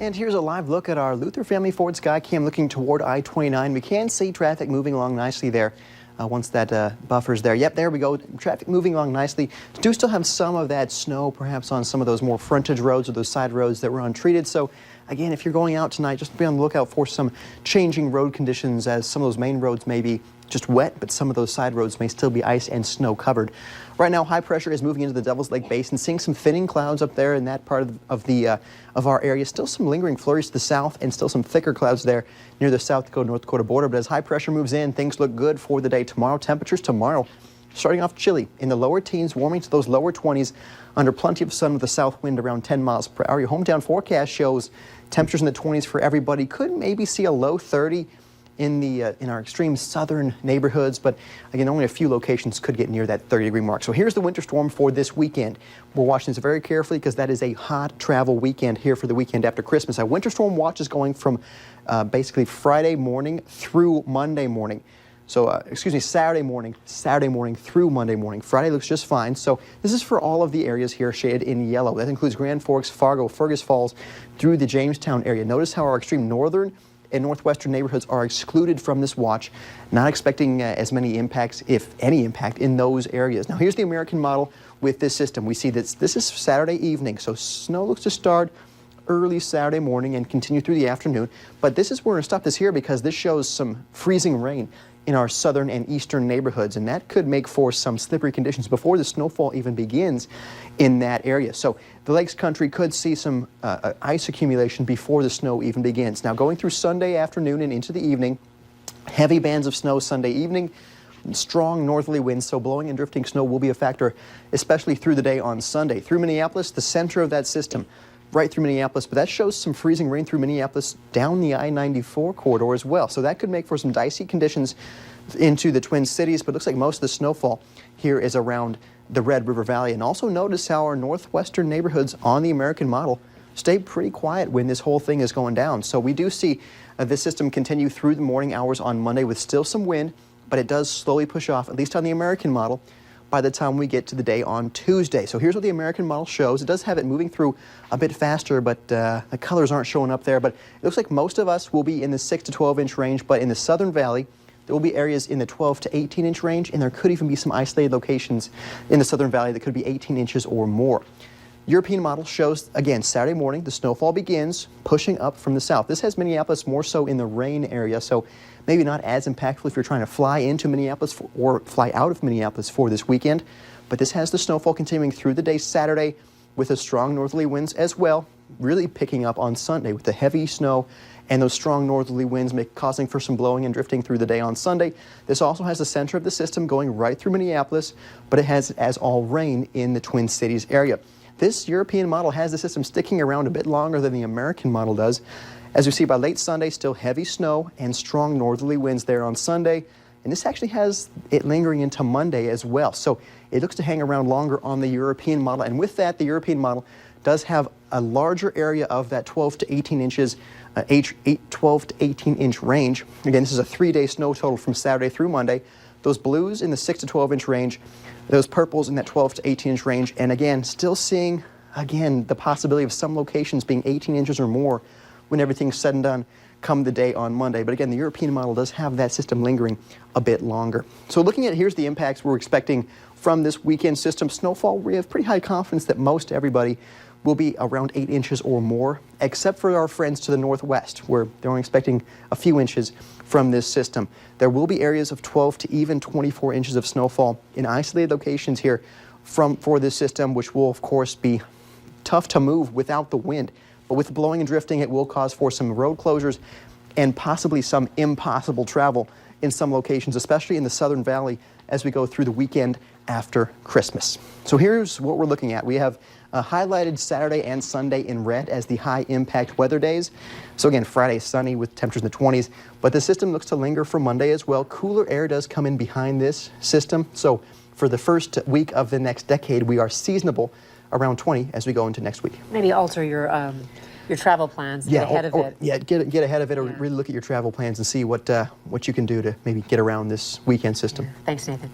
And here's a live look at our Luther Family Ford Skycam looking toward I-29. We can see traffic moving along nicely there once that buffer's there. Yep, there we go. Traffic moving along nicely. Do still have some of that snow perhaps on some of those more frontage roads or those side roads that were untreated. So again, if you're going out tonight, just be on the lookout for some changing road conditions, as some of those main roads may be just wet, but some of those side roads may still be ice and snow covered. Right now, high pressure is moving into the Devil's Lake Basin, seeing some thinning clouds up there in that part of our area. Still some lingering flurries to the south and still some thicker clouds there near the South Dakota-North Dakota border. But as high pressure moves in, things look good for the day tomorrow. Temperatures tomorrow starting off chilly in the lower teens, warming to those lower 20s under plenty of sun with a south wind around 10 miles per hour. Your hometown forecast shows temperatures in the 20s for everybody. Could maybe see a low 30 in our extreme southern neighborhoods, but again, only a few locations could get near that 30-degree mark. So here's the winter storm for this weekend. We're watching this very carefully because that is a hot travel weekend here for the weekend after Christmas. Our winter storm watch is going from basically Friday morning through Monday morning. So, Saturday morning through Monday morning. Friday looks just fine. So this is for all of the areas here shaded in yellow. That includes Grand Forks, Fargo, Fergus Falls, through the Jamestown area. Notice how our extreme northern and northwestern neighborhoods are excluded from this watch. Not expecting as many impacts, if any impact, in those areas. Now here's the American model with this system. We see that this is Saturday evening, so snow looks to start early Saturday morning and continue through the afternoon. But this is where we're going to stop this here because this shows some freezing rain in our southern and eastern neighborhoods, and that could make for some slippery conditions before the snowfall even begins in that area. So the Lakes country could see some ice accumulation before the snow even begins. Now going through Sunday afternoon and into the evening, heavy bands of snow Sunday evening, strong northerly winds, so blowing and drifting snow will be a factor, especially through the day on Sunday. Through Minneapolis, the center of that system, right through Minneapolis, but that shows some freezing rain through Minneapolis down the I-94 corridor as well. So that could make for some dicey conditions into the Twin Cities, but it looks like most of the snowfall here is around the Red River Valley. And also notice how our northwestern neighborhoods on the American model stay pretty quiet when this whole thing is going down. So we do see this system continue through the morning hours on Monday with still some wind, but it does slowly push off, at least on the American model, by the time we get to the day on Tuesday. So here's what the American model shows. It does have it moving through a bit faster, but the colors aren't showing up there. But it looks like most of us will be in the 6 to 12 inch range, but in the Southern Valley, there will be areas in the 12 to 18 inch range, and there could even be some isolated locations in the Southern Valley that could be 18 inches or more. European model shows, again, Saturday morning, the snowfall begins pushing up from the south. This has Minneapolis more so in the rain area, so maybe not as impactful if you're trying to fly into Minneapolis or fly out of Minneapolis for this weekend. But this has the snowfall continuing through the day Saturday with the strong northerly winds as well, really picking up on Sunday with the heavy snow and those strong northerly winds causing for some blowing and drifting through the day on Sunday. This also has the center of the system going right through Minneapolis, but it has as all rain in the Twin Cities area. This European model has the system sticking around a bit longer than the American model does. As we see by late Sunday, still heavy snow and strong northerly winds there on Sunday. And this actually has it lingering into Monday as well. So it looks to hang around longer on the European model. And with that, the European model does have a larger area of that 12 to 18 inches, 12 to 18 inch range. Again, this is a 3-day snow total from Saturday through Monday. Those blues in the 6 to 12 inch range, those purples in that 12 to 18 inch range. And again, still seeing, again, the possibility of some locations being 18 inches or more when everything's said and done come the day on Monday. But again, the European model does have that system lingering a bit longer. So looking at, here's the impacts we're expecting from this weekend system. Snowfall, we have pretty high confidence that most everybody will be around 8 inches or more, except for our friends to the northwest, where they're only expecting a few inches from this system. There will be areas of 12 to even 24 inches of snowfall in isolated locations here for this system, which will, of course, be tough to move without the wind. But with blowing and drifting, it will cause for some road closures and possibly some impossible travel in some locations, especially in the Southern Valley, as we go through the weekend after Christmas. So here's what we're looking at. We have highlighted Saturday and Sunday in red as the high impact weather days. So again, Friday sunny with temperatures in the 20s, but the system looks to linger for Monday as well. Cooler air does come in behind this system. So for the first week of the next decade, we are seasonable around 20 as we go into next week. Maybe alter your travel plans, get ahead of it. Yeah, get ahead of it, or really look at your travel plans and see what you can do to maybe get around this weekend system. Yeah. Thanks, Nathan.